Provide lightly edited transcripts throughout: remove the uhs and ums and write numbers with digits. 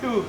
2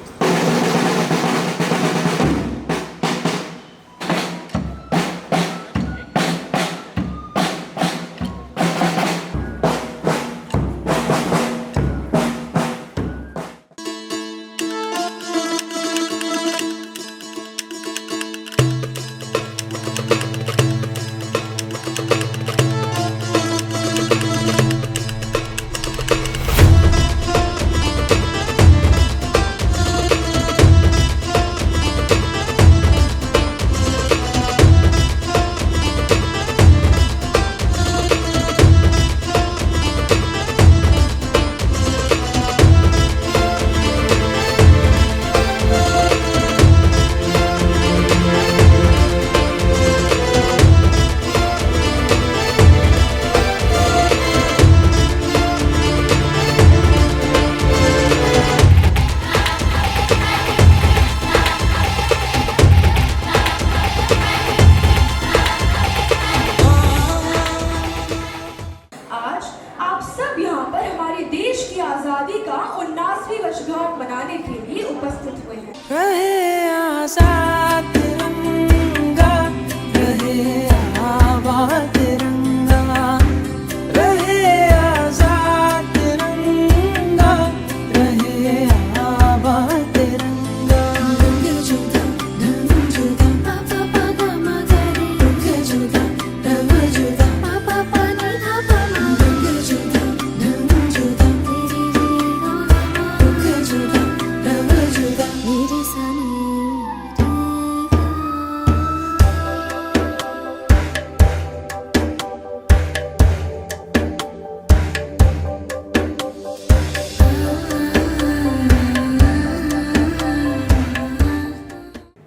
आज आप सब यहाँ पर हमारे देश की आजादी का 79वीं वर्षगांठ मनाने के लिए उपस्थित हुए हैं। रहे आजाद तिरंगा, रहे आबाद तिरंगा, रहे आजाद तिरंगा, रहे आबाद तिरंगा। रंग जुदा, धर्म जुदा, पापा पापा मातारे। रंग जुदा, रंग जुदा, पापा पानी धापा। रंग जुदा, धर्म जुदा, रंग जुदा, रंग जुदा, मेरे सने।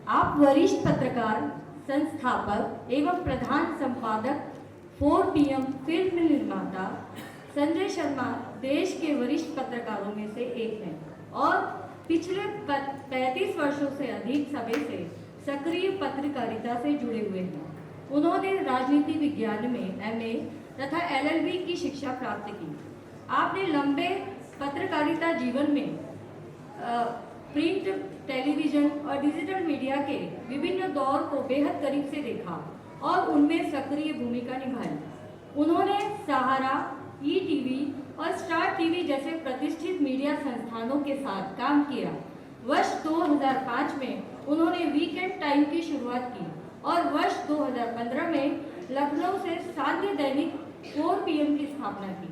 आप वरिष्ठ पत्रकार, संस्थापक एवं प्रधान संपादक 4 PM फिल्म निर्माता संजय शर्मा देश के वरिष्ठ पत्रकारों में से एक हैं और पिछले 35 वर्षों से अधिक समय से सक्रिय पत्रकारिता से जुड़े हुए हैं। उन्होंने राजनीति विज्ञान में MA तथा LLB की शिक्षा प्राप्त की। आपने लंबे पत्रकारिता जीवन में प्रिंट, टेलीविजन और डिजिटल मीडिया के विभिन्न दौर को बेहद करीब से देखा और उनमें सक्रिय भूमिका निभाई। उन्होंने सहारा, ETV और स्टार टीवी जैसे प्रतिष्ठित मीडिया संस्थानों के साथ काम किया। वर्ष 2005 में उन्होंने वीकेंड टाइम की शुरुआत की और वर्ष 2015 में लखनऊ से सांध्य दैनिक 4 PM की स्थापना की।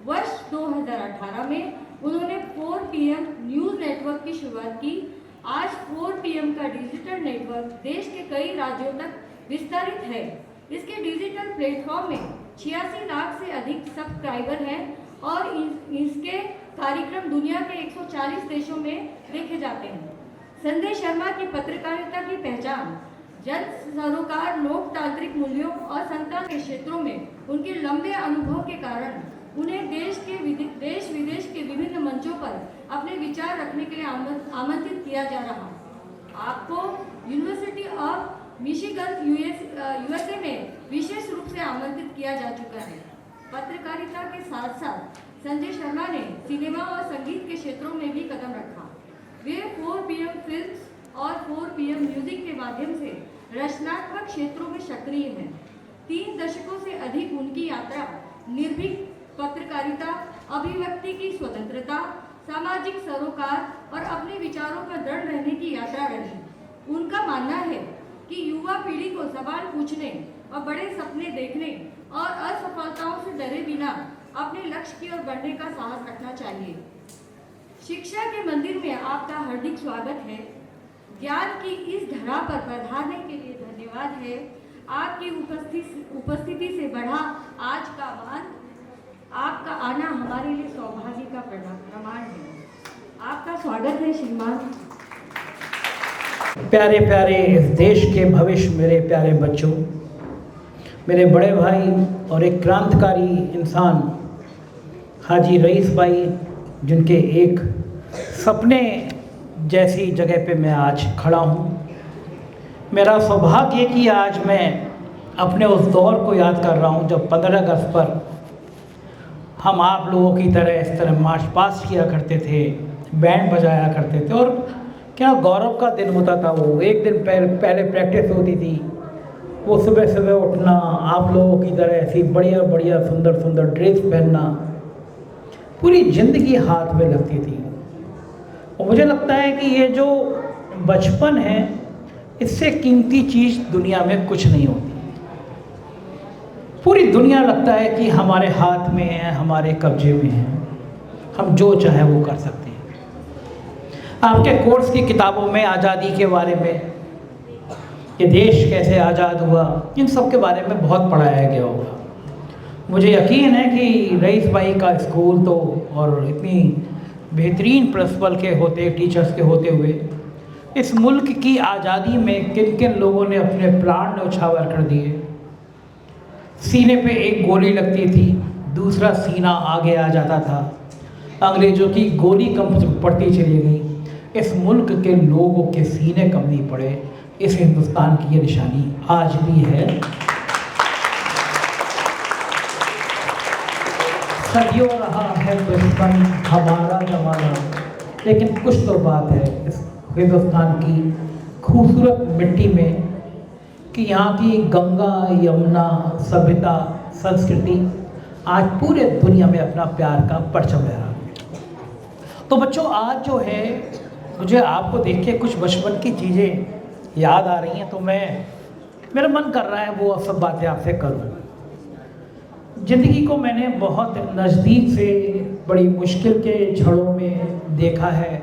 वर्ष 2018 में उन्होंने 4 PM न्यूज़ नेटवर्क की शुरुआत की। आज 4 PM का डिजिटल नेटवर्क देश के कई राज्यों तक विस्तारित है। इसके डिजिटल प्लेटफॉर्म में 86 लाख से अधिक सब्सक्राइबर हैं और इसके कार्यक्रम दुनिया के 140 देशों में देखे जाते हैं। संजय शर्मा की पत्रकारिता की पहचान जन सरोकार, लोकतांत्रिक मूल्यों और संचार के क्षेत्रों में उनके लंबे अनुभव के कारण उन्हें देश विदेश के विभिन्न मंचों पर अपने विचार रखने के लिए आमंत्रित किया जा रहा है। आपको यूनिवर्सिटी ऑफ मिशिगन USA में विशेष रूप से आमंत्रित किया जा चुका है। पत्रकारिता के साथ साथ संजय शर्मा ने सिनेमा और संगीत के क्षेत्रों में भी कदम रखा। वे 4 PM फिल्म्स और 4 PM म्यूजिक के माध्यम से रचनात्मक क्षेत्रों में सक्रिय हैं। 3 दशकों से अधिक उनकी यात्रा निर्भीक पत्रकारिता, अभिव्यक्ति की स्वतंत्रता, सामाजिक सरोकार और अपने विचारों पर दृढ़ रहने की यात्रा रही। उनका मानना है कि युवा पीढ़ी को सवाल पूछने और बड़े सपने देखने और असफलताओं से डरे बिना अपने लक्ष्य की ओर बढ़ने का साहस रखना चाहिए। शिक्षा के मंदिर में आपका हार्दिक स्वागत है। ज्ञान की इस धरा पर पधारने के लिए धन्यवाद है। आपकी उपस्थिति से बढ़ा आज का मान। आपका आना हमारे लिए सौभाग्य का प्रमाण है। आपका स्वागत है श्रीमान। प्यारे प्यारे इस देश के भविष्य, मेरे प्यारे बच्चों, मेरे बड़े भाई और एक क्रांतिकारी इंसान हाजी रईस भाई, जिनके एक सपने जैसी जगह पे मैं आज खड़ा हूँ। मेरा सौभाग्य है कि आज मैं अपने उस दौर को याद कर रहा हूँ जब 15 अगस्त पर हम आप लोगों की तरह इस तरह मार्च पास्ट किया करते थे, बैंड बजाया करते थे और क्या गौरव का दिन होता था वो। एक दिन पहले प्रैक्टिस होती थी, वो सुबह सुबह उठना, आप लोगों की तरह ऐसी बढ़िया बढ़िया सुंदर सुंदर ड्रेस पहनना, पूरी ज़िंदगी हाथ में लगती थी। और मुझे लगता है कि ये जो बचपन है, इससे कीमती चीज़ दुनिया में कुछ नहीं होती। पूरी दुनिया लगता है कि हमारे हाथ में है, हमारे कब्जे में है, हम जो चाहे वो कर सकते हैं। आपके कोर्स की किताबों में आज़ादी के बारे में, कि देश कैसे आज़ाद हुआ, इन सब के बारे में बहुत पढ़ाया गया होगा। मुझे यकीन है कि रईस भाई का स्कूल तो और इतनी बेहतरीन प्रिंसिपल के होते, टीचर्स के होते हुए, इस मुल्क की आज़ादी में किन किन लोगों ने अपने प्राण न्यौछावर कर दिए। सीने पे एक गोली लगती थी, दूसरा सीना आगे आ जाता था, अंग्रेज़ों की गोली कम पड़ती चली गई। इस मुल्क के लोगों के सीने कम नहीं पड़े। इस हिंदुस्तान की ये निशानी आज भी है। सदियों रहा है दुश्मन हमारा जमाना, लेकिन कुछ तो बात है इस हिंदुस्तान की खूबसूरत मिट्टी में कि यहाँ की गंगा यमुना सभ्यता संस्कृति आज पूरे दुनिया में अपना प्यार का परचम लहरा रही है। तो बच्चों, आज जो है मुझे आपको देख के कुछ बचपन की चीज़ें याद आ रही हैं, तो मेरा मन कर रहा है वो सब बातें आपसे करूं। ज़िंदगी को मैंने बहुत नज़दीक से बड़ी मुश्किल के क्षणों में देखा है,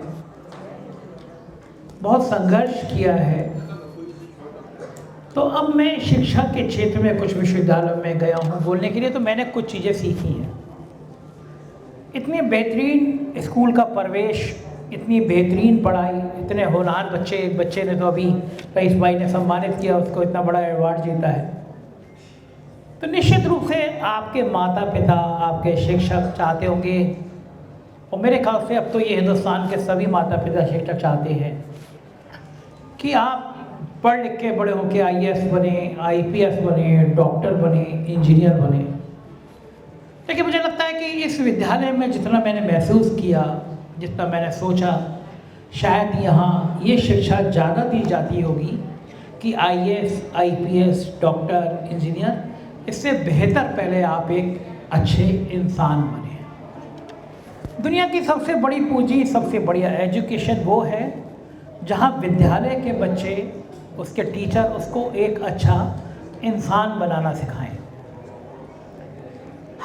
बहुत संघर्ष किया है। तो अब मैं शिक्षा के क्षेत्र में कुछ विश्वविद्यालयों में गया हूँ बोलने के लिए, तो मैंने कुछ चीज़ें सीखी हैं। इतने बेहतरीन स्कूल का प्रवेश, इतनी बेहतरीन पढ़ाई, इतने होनहार बच्चे, एक बच्चे ने तो अभी रईस भाई ने सम्मानित किया, उसको इतना बड़ा अवार्ड जीता है। तो निश्चित रूप से आपके माता पिता, आपके शिक्षक चाहते होंगे, और मेरे ख्याल से अब तो ये हिंदुस्तान के सभी माता पिता शिक्षक चाहते हैं कि आप पढ़ लिख के बड़े होकर IAS बने, IPS बने, डॉक्टर बने, इंजीनियर बने। लेकिन मुझे लगता है कि इस विद्यालय में जितना मैंने महसूस किया, जितना मैंने सोचा, शायद यहाँ ये शिक्षा ज़्यादा दी जाती होगी कि IAS, IPS, डॉक्टर, इंजीनियर, इससे बेहतर पहले आप एक अच्छे इंसान बने। दुनिया की सबसे बड़ी पूंजी, सबसे बढ़िया एजुकेशन वो है जहाँ विद्यालय के बच्चे, उसके टीचर उसको एक अच्छा इंसान बनाना सिखाएं।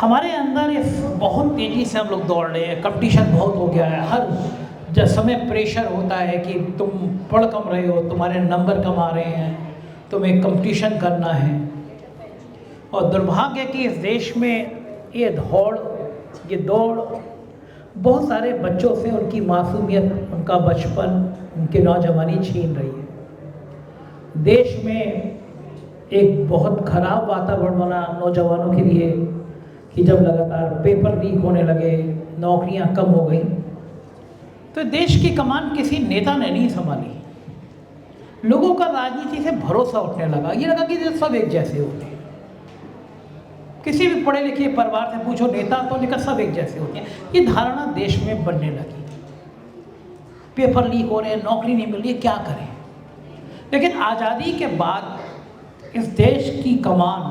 हमारे अंदर इस बहुत तेज़ी से हम लोग दौड़ रहे हैं, कंपटीशन बहुत हो गया है। हर समय प्रेशर होता है कि तुम पढ़ कम रहे हो, तुम्हारे नंबर कम आ रहे हैं, तुम्हें कंपटीशन करना है। और दुर्भाग्य कि इस देश में ये दौड़ बहुत सारे बच्चों से उनकी मासूमियत, उनका बचपन, उनकी नौजवानी छीन रही है। देश में एक बहुत ख़राब वातावरण बना नौजवानों के लिए कि जब लगातार पेपर लीक होने लगे, नौकरियां कम हो गई, तो देश की कमान किसी नेता ने नहीं संभाली। लोगों का राजनीति से भरोसा उठने लगा, ये लगा कि सब एक जैसे होते हैं। किसी भी पढ़े लिखे परिवार से पूछो नेता, तो निकल सब एक जैसे होते हैं। ये धारणा देश में बनने लगी। पेपर लीक हो रहे हैं, नौकरी नहीं मिल रही है, क्या करें। लेकिन आज़ादी के बाद इस देश की कमान,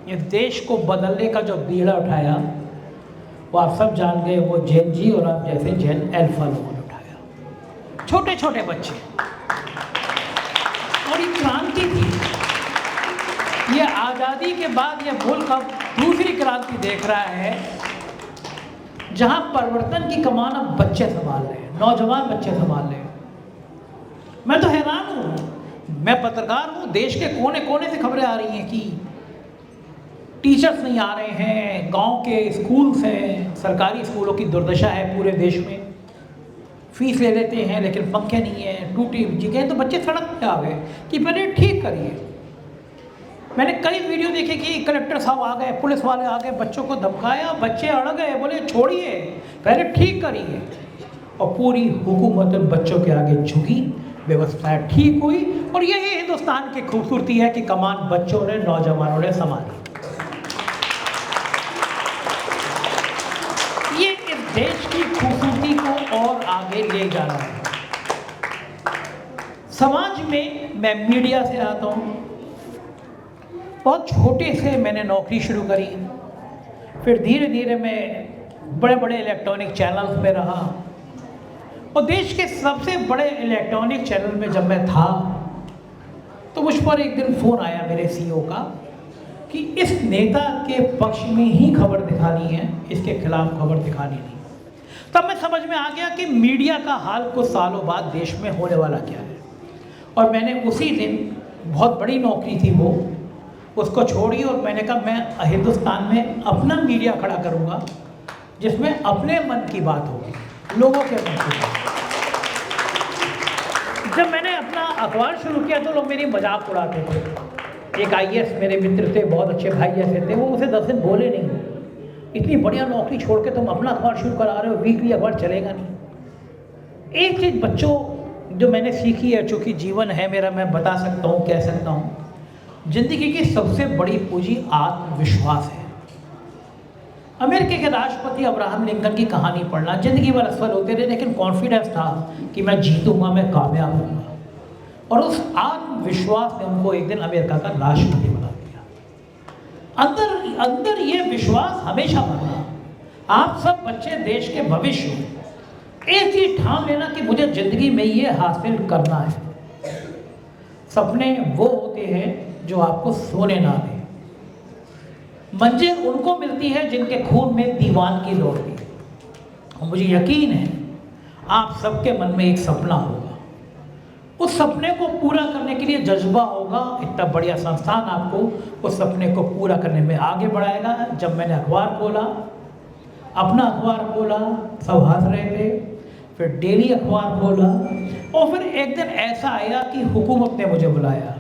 इस देश को बदलने का जो बीड़ा उठाया, वो आप सब जान गए, वो जैन जी और आप जैसे जैन अल्फा लोगों ने उठाया। छोटे छोटे बच्चे, और ये क्रांति थी। ये आज़ादी के बाद ये मुल्क अब दूसरी क्रांति देख रहा है, जहां परिवर्तन की कमान अब बच्चे संभाल रहे हैं, नौजवान बच्चे संभाल रहे हैं। मैं तो हैरान हूँ, मैं पत्रकार हूँ, देश के कोने कोने से खबरें आ रही हैं कि टीचर्स नहीं आ रहे हैं, गांव के स्कूल्स हैं, सरकारी स्कूलों की दुर्दशा है पूरे देश में। फीस ले लेते हैं लेकिन पंखे नहीं है, टूटी जगह, तो बच्चे सड़क पे आ गए कि पहले ठीक करिए। मैंने कई वीडियो देखे कि कलेक्टर साहब आ गए, पुलिस वाले आ गए, बच्चों को धमकाया, बच्चे अड़ गए, बोले छोड़िए, पहले ठीक करिए। और पूरी हुकूमत बच्चों के आगे झुकी, व्यवस्था ठीक हुई। और यही हिंदुस्तान की खूबसूरती है कि कमान बच्चों ने, नौजवानों ने संभाली। ये इस देश की खूबसूरती को और आगे आगे ले जा रहा है। समाज में मैं मीडिया से आता हूँ। बहुत छोटे से मैंने नौकरी शुरू करी, फिर धीरे धीरे मैं बड़े बड़े इलेक्ट्रॉनिक चैनल्स में रहा, और देश के सबसे बड़े इलेक्ट्रॉनिक चैनल में जब मैं था तो मुझ पर एक दिन फ़ोन आया मेरे सीईओ का कि इस नेता के पक्ष में ही खबर दिखानी है, इसके खिलाफ खबर दिखानी नहीं। तब मैं समझ में आ गया कि मीडिया का हाल कुछ सालों बाद देश में होने वाला क्या है। और मैंने उसी दिन, बहुत बड़ी नौकरी थी वो, उसको छोड़ी और मैंने कहा मैं हिंदुस्तान में अपना मीडिया खड़ा करूँगा जिसमें अपने मन की बात होगी, लोगों के मन की बात। जब मैंने अपना अखबार शुरू किया तो लोग मेरी मजाक उड़ाते थे। एक आईएएस मेरे मित्र थे, बहुत अच्छे भाई जैसे थे, वो मुझे 10 दिन बोले नहीं, इतनी बढ़िया नौकरी छोड़ के तुम अपना अखबार शुरू करा रहे हो, वीकली अखबार चलेगा नहीं। एक चीज़ बच्चों जो मैंने सीखी है, चूँकि जीवन है मेरा, मैं बता सकता हूँ, कह सकता हूँ, जिंदगी की सबसे बड़ी पूंजी आत्मविश्वास है। अमेरिका के राष्ट्रपति अब्राहम लिंकन की कहानी पढ़ना, जिंदगी भर असफल होते रहे लेकिन कॉन्फिडेंस था कि मैं जीतूंगा, मैं कामयाब होऊंगा, और उस आत्मविश्वास ने उनको एक दिन अमेरिका का राष्ट्रपति बना दिया। अंदर अंदर ये विश्वास हमेशा बना। आप सब बच्चे देश के भविष्य हो। एक चीज ठान लेना कि मुझे जिंदगी में ये हासिल करना है। सपने वो होते हैं जो आपको सोने ना दें। मंजिल उनको मिलती है जिनके खून में दीवानगी दौड़ती है। और मुझे यकीन है आप सबके मन में एक सपना होगा, उस सपने को पूरा करने के लिए जज्बा होगा। इतना बढ़िया संस्थान आपको उस सपने को पूरा करने में आगे बढ़ाएगा। जब मैंने अखबार खोला, अपना अखबार खोला, सब हंस रहे थे, फिर डेली अखबार खोला, और फिर एक दिन ऐसा आया कि हुकूमत ने मुझे बुलाया,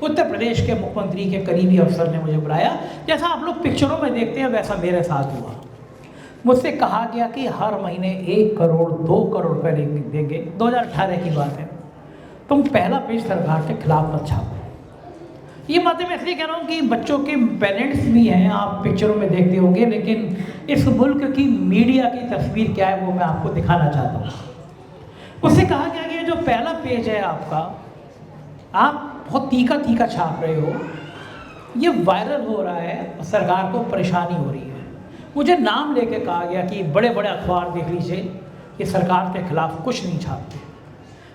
उत्तर प्रदेश के मुख्यमंत्री के करीबी अफसर ने मुझे बुलाया। जैसा आप लोग पिक्चरों में देखते हैं वैसा मेरे साथ हुआ। मुझसे कहा गया कि हर महीने 1 करोड़ 2 करोड़ रुपये देंगे। 2018 की बात है। तुम पहला पेज सरकार के खिलाफ मत छापो। ये बातें मैं इसलिए कह रहा हूँ कि बच्चों के पेरेंट्स भी हैं, आप पिक्चरों में देखते होंगे, लेकिन इस मुल्क की मीडिया की तस्वीर क्या है वो मैं आपको दिखाना चाहता हूँ। उससे कहा गया कि जो पहला पेज है आपका, आप बहुत तीखा तीखा छाप रहे हो, ये वायरल हो रहा है और सरकार को परेशानी हो रही है। मुझे नाम लेके कहा गया कि बड़े बड़े अखबार देख लीजिए, ये सरकार के खिलाफ कुछ नहीं छापते,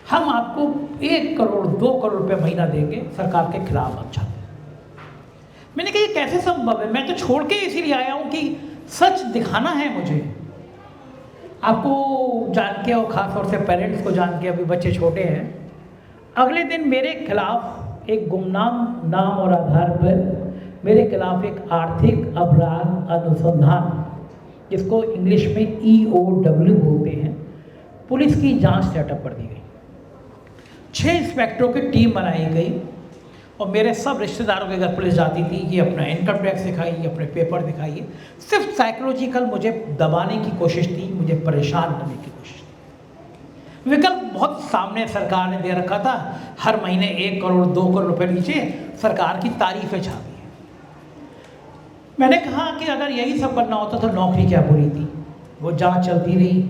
हम आपको 1 करोड़ 2 करोड़ रुपये महीना देंगे, सरकार के खिलाफ मत छापे। मैंने कहा ये कैसे संभव है? मैं तो छोड़ के इसीलिए आया हूँ कि सच दिखाना है मुझे। आपको जान के और ख़ास तौर से पेरेंट्स को जान के, अभी बच्चे छोटे हैं, अगले दिन मेरे खिलाफ एक गुमनाम नाम और आधार पर मेरे खिलाफ एक आर्थिक अपराध अनुसंधान, जिसको इंग्लिश में EOW बोलते हैं, पुलिस की जांच सेटअप कर दी गई। 6 इंस्पेक्टरों की टीम बनाई गई और मेरे सब रिश्तेदारों के घर पुलिस जाती थी कि अपना इनकम टैक्स दिखाइए, अपने पेपर दिखाइए। सिर्फ साइकोलॉजिकल मुझे दबाने की कोशिश थी, मुझे परेशान करने की कोशिश थी। विकल्प बहुत सामने सरकार ने दे रखा था, हर महीने 1 करोड़ 2 करोड़ रुपए नीचे सरकार की तारीफें छापी है। मैंने कहा कि अगर यही सब करना होता तो नौकरी क्या बुरी थी। वो जांच चलती रही।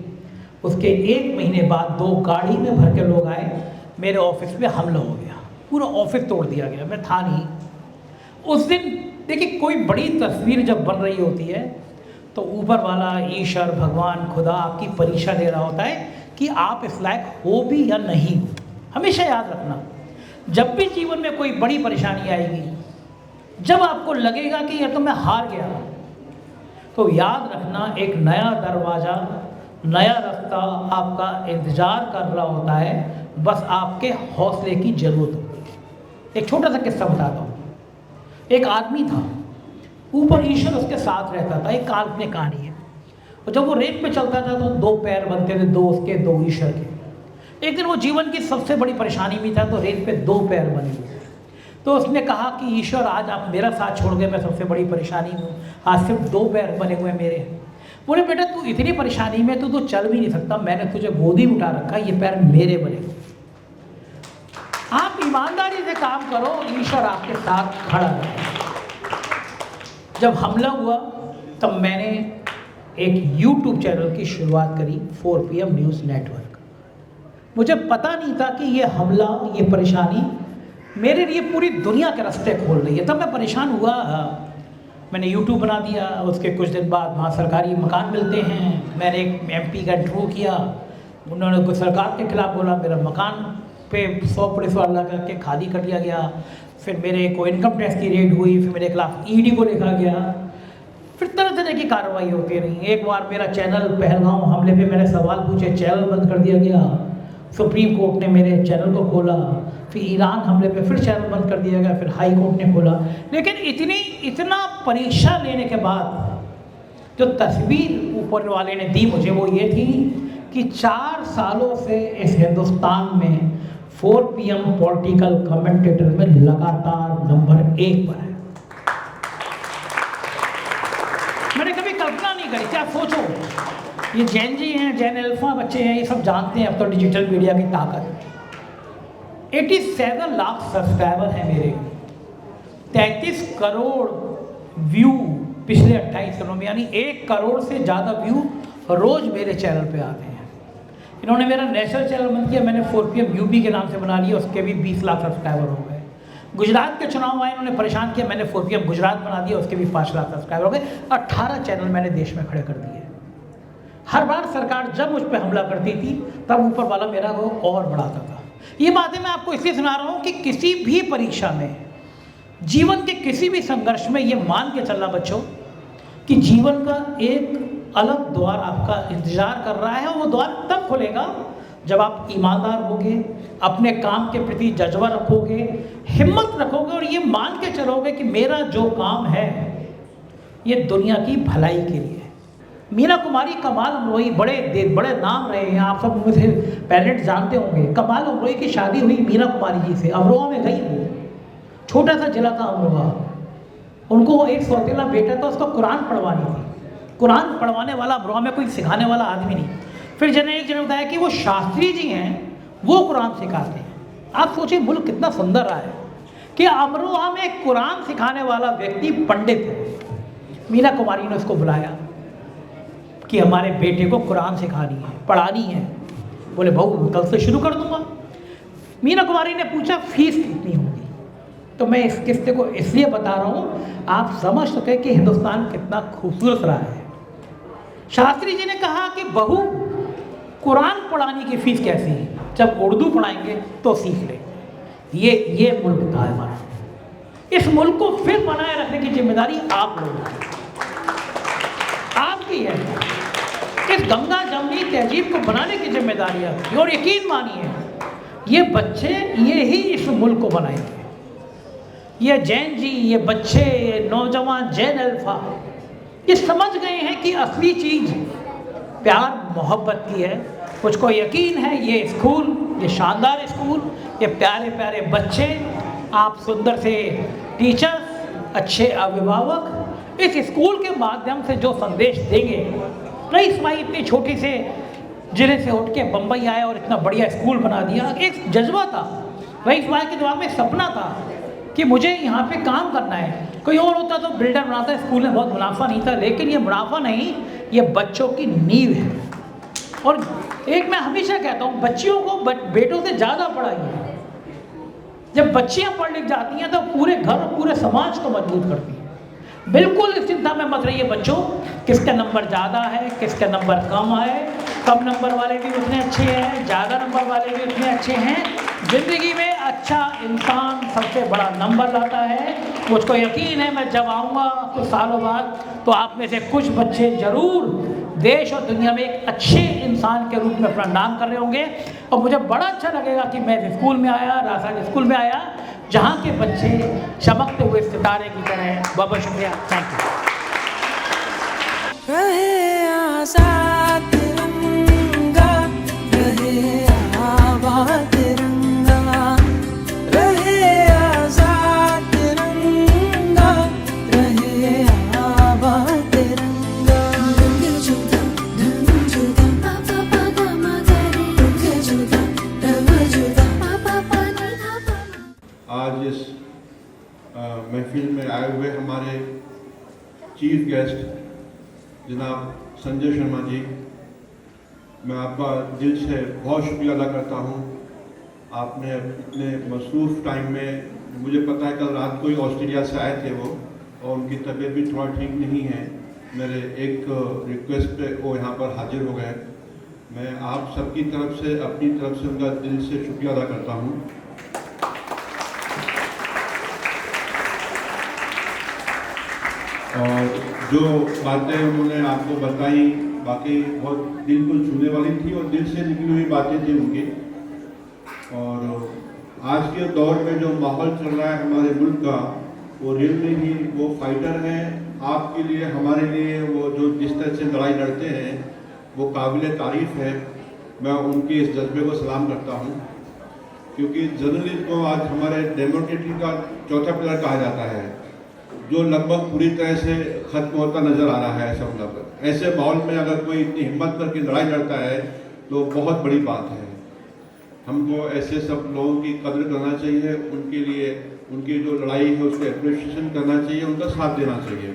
उसके 1 महीने बाद 2 गाड़ी में भर के लोग आए, मेरे ऑफिस में हमला हो गया, पूरा ऑफिस तोड़ दिया गया। मैं था नहीं उस दिन। देखिए, कोई बड़ी तस्वीर जब बन रही होती है तो ऊपर वाला ईश्वर, भगवान, खुदा आपकी परीक्षा ले रहा होता है कि आप इस लायक हो भी या नहीं। हमेशा याद रखना, जब भी जीवन में कोई बड़ी परेशानी आएगी, जब आपको लगेगा कि यह तो मैं हार गया, तो याद रखना एक नया दरवाज़ा, नया रास्ता आपका इंतज़ार कर रहा होता है। बस आपके हौसले की ज़रूरत होती है। एक छोटा सा किस्सा बताता हूँ। एक आदमी था, ऊपर ईश्वर उसके साथ रहता था। एक काल्पनिक कहानी है। और जब वो रेत पे चलता था तो 2 पैर बनते थे, 2 उसके 2 ईश्वर के। एक दिन वो जीवन की सबसे बड़ी परेशानी में था तो रेत पे 2 पैर बने हुए। तो उसने कहा कि ईश्वर, आज आप मेरा साथ छोड़ गए, मैं सबसे बड़ी परेशानी में हूँ, आज सिर्फ 2 पैर बने हुए मेरे। बोले, बेटा तू इतनी परेशानी में तो चल भी नहीं सकता, मैंने तुझे गोदी में उठा रखा, ये पैर मेरे बने हुए। आप ईमानदारी से काम करो, ईश्वर आपके साथ खड़ा है। जब हमला हुआ तब मैंने एक YouTube चैनल की शुरुआत करी 4 PM न्यूज़ नेटवर्क। मुझे पता नहीं था कि ये हमला, ये परेशानी मेरे लिए पूरी दुनिया के रास्ते खोल रही है। तब मैं परेशान हुआ, मैंने YouTube बना दिया। उसके कुछ दिन बाद वहाँ सरकारी मकान मिलते हैं, मैंने एक MP का इंटरव्यू किया, उन्होंने कुछ सरकार के खिलाफ बोला, मेरा मकान पे 100 पुलिस वाला करके खाली कर दिया गया। फिर मेरे को इनकम टैक्स की रेड हुई, फिर मेरे खिलाफ ED को लिखा गया, फिर तरह तरह की कार्रवाई होती रही। एक बार मेरा चैनल पहलगांव हमले पे मैंने सवाल पूछे, चैनल बंद कर दिया गया। सुप्रीम कोर्ट ने मेरे चैनल को खोला। फिर ईरान हमले पे फिर चैनल बंद कर दिया गया, फिर हाई कोर्ट ने खोला। लेकिन इतना परीक्षा लेने के बाद जो तस्वीर ऊपर वाले ने दी मुझे, वो ये थी कि 4 सालों से इस हिंदुस्तान में 4 PM पॉलिटिकल कमेंटेटर में लगातार नंबर 1 पर है। मैंने कभी कल्पना नहीं करी। क्या सोचो, ये जैन जी हैं, जैन अल्फा बच्चे हैं, ये सब जानते हैं अब तो डिजिटल मीडिया की ताकत। 87 लाख सब्सक्राइबर हैं मेरे, 33 करोड़ व्यू पिछले 28 दिनों में, यानी 1 करोड़ से ज़्यादा व्यू रोज़ मेरे चैनल पे आते हैं। इन्होंने मेरा नेशनल चैनल बंद किया, मैंने 4 PM UP के नाम से बना लिया, उसके भी 20 लाख सब्सक्राइबर हो गए। गुजरात के चुनाव आए, इन्होंने परेशान किया, मैंने 4 PM गुजरात बना दिया, उसके भी 5 लाख सब्सक्राइबर हो गए। 18 चैनल मैंने देश में खड़े कर दिए। हर बार सरकार जब मुझ पर हमला करती थी तब ऊपर वाला मेरा वो और बढ़ाता था। ये बातें मैं आपको इसलिए सुना रहा हूँ कि किसी भी परीक्षा में, जीवन के किसी भी संघर्ष में ये मान के चलना बच्चों कि जीवन का एक अलग द्वार आपका इंतजार कर रहा है। और वो द्वार तब खुलेगा जब आप ईमानदार होगे, अपने काम के प्रति जज्बा रखोगे, हिम्मत रखोगे और ये मान के चलोगे कि मेरा जो काम है ये दुनिया की भलाई के लिए। मीना कुमारी, कमाल अमरोही, बड़े नाम रहे हैं, आप सब मुझे पेरेंट्स जानते होंगे। कमाल अमरोही की शादी हुई मीना कुमारी जी से, अमरोहा में गई वो, छोटा सा जिला था अमरोहा। उनको एक सौतेला बेटा था, उसको कुरान पढ़वानी थी। कुरान पढ़वाने वाला अमरोहा में कोई सिखाने वाला आदमी नहीं। फिर एक जने बताया कि वो शास्त्री जी हैं, वो कुरान सिखाते हैं। आप सोचिए मुल्क कितना सुंदर रहा है कि अमरोहा में कुरान सिखाने वाला व्यक्ति पंडित है। मीना कुमारी ने उसको बुलाया कि हमारे बेटे को कुरान सिखानी है, पढ़ानी है। बोले बहू कल से शुरू कर दूंगा। मीना कुमारी ने पूछा फीस कितनी होगी। तो मैं इस किस्से को इसलिए बता रहा हूँ, आप समझ सके कि हिंदुस्तान कितना खूबसूरत रहा है। शास्त्री जी ने कहा कि बहू कुरान पढ़ाने की फीस कैसी है, जब उर्दू पढ़ाएंगे तो सीख ले। ये मुल्क था हमारा। इस मुल्क को फिर बनाए रखने की जिम्मेदारी आप लोगों की, आपकी है। इस गंगा जमनी तहजीब को बनाने की जिम्मेदारी आपकी। और यकीन मानिए ये बच्चे ये ही इस मुल्क को बनाएंगे। ये जैन जी, ये बच्चे, ये नौजवान जैन अल्फा, ये समझ गए हैं कि असली चीज़ प्यार मोहब्बत की है। मुझको यकीन है ये स्कूल, ये शानदार स्कूल, ये प्यारे प्यारे बच्चे, आप सुंदर से टीचर्स, अच्छे अभिभावक इस स्कूल के माध्यम से जो संदेश देंगे। रईस भाई इतनी छोटी से जिले से उठ के बम्बई आया और इतना बढ़िया स्कूल बना दिया। एक जज्बा था रईस भाई के दिमाग में, सपना था कि मुझे यहाँ पे काम करना है। कोई और होता तो बिल्डर बनाता, स्कूल में बहुत मुनाफा नहीं था, लेकिन ये मुनाफा नहीं, ये बच्चों की नींव है। और एक मैं हमेशा कहता हूँ, बच्चियों को बेटों से ज़्यादा पढ़ाइए। जब बच्चियाँ पढ़ लिख जाती हैं तो पूरे घर और पूरे समाज को मजबूत करती हैं। बिल्कुल इस चिंता में मत रहिए बच्चों, किसका नंबर ज़्यादा है, किसका नंबर कम है। कम नंबर वाले भी उतने अच्छे हैं, ज़्यादा नंबर वाले भी उतने अच्छे हैं। ज़िंदगी में अच्छा इंसान सबसे बड़ा नंबर लाता है। मुझको यकीन है मैं जब आऊँगा कुछ सालों बाद तो आप में से कुछ बच्चे ज़रूर देश और दुनिया में एक अच्छे इंसान के रूप में अपना नाम कर रहे होंगे। और मुझे बड़ा अच्छा लगेगा कि मैं स्कूल में आया, राजस्थान स्कूल में आया, जहाँ के बच्चे चमकते हुए सितारे की तरह। बहुत बहुत शुक्रिया, थैंक यू। रहे आजाद तिरंगा, रहे आबाद तिरंगा, रहे आजाद तिरंगा, रहे आबाद तिरंगा। आज इस महफिल में आए हुए हमारे चीफ गेस्ट जनाब संजय शर्मा जी, मैं आपका दिल से बहुत शुक्रिया अदा करता हूँ। आपने इतने मसरूफ़ टाइम में, मुझे पता है कल रात को ही ऑस्ट्रेलिया से आए थे वो, और उनकी तबीयत भी थोड़ा ठीक नहीं है। मेरे एक रिक्वेस्ट पे वो यहाँ पर हाजिर हो गए। मैं आप सबकी तरफ से, अपनी तरफ से उनका दिल से शुक्रिया अदा करता हूँ। और जो बातें उन्होंने आपको बताई बाकी बहुत दिल को छूने वाली थी और दिल से निकली हुई बातें थी उनकी। और आज के दौर में जो माहौल चल रहा है हमारे मुल्क का, वो रियल में ही वो फाइटर हैं। आपके लिए, हमारे लिए वो जो जिस तरह से लड़ाई लड़ते हैं वो काबिल तारीफ़ है। मैं उनके इस जज्बे को सलाम करता हूँ, क्योंकि जर्नलिज्म को आज हमारे डेमोक्रेसी का चौथा पिलर कहा जाता है, जो लगभग पूरी तरह से खत्म होता नज़र आ रहा है। ऐसा मतलब ऐसे माहौल में अगर कोई इतनी हिम्मत करके लड़ाई लड़ता है तो बहुत बड़ी बात है। हमको ऐसे सब लोगों की कदर करना चाहिए, उनके लिए उनकी जो लड़ाई है उसको एप्रिशिएशन करना चाहिए, उनका साथ देना चाहिए।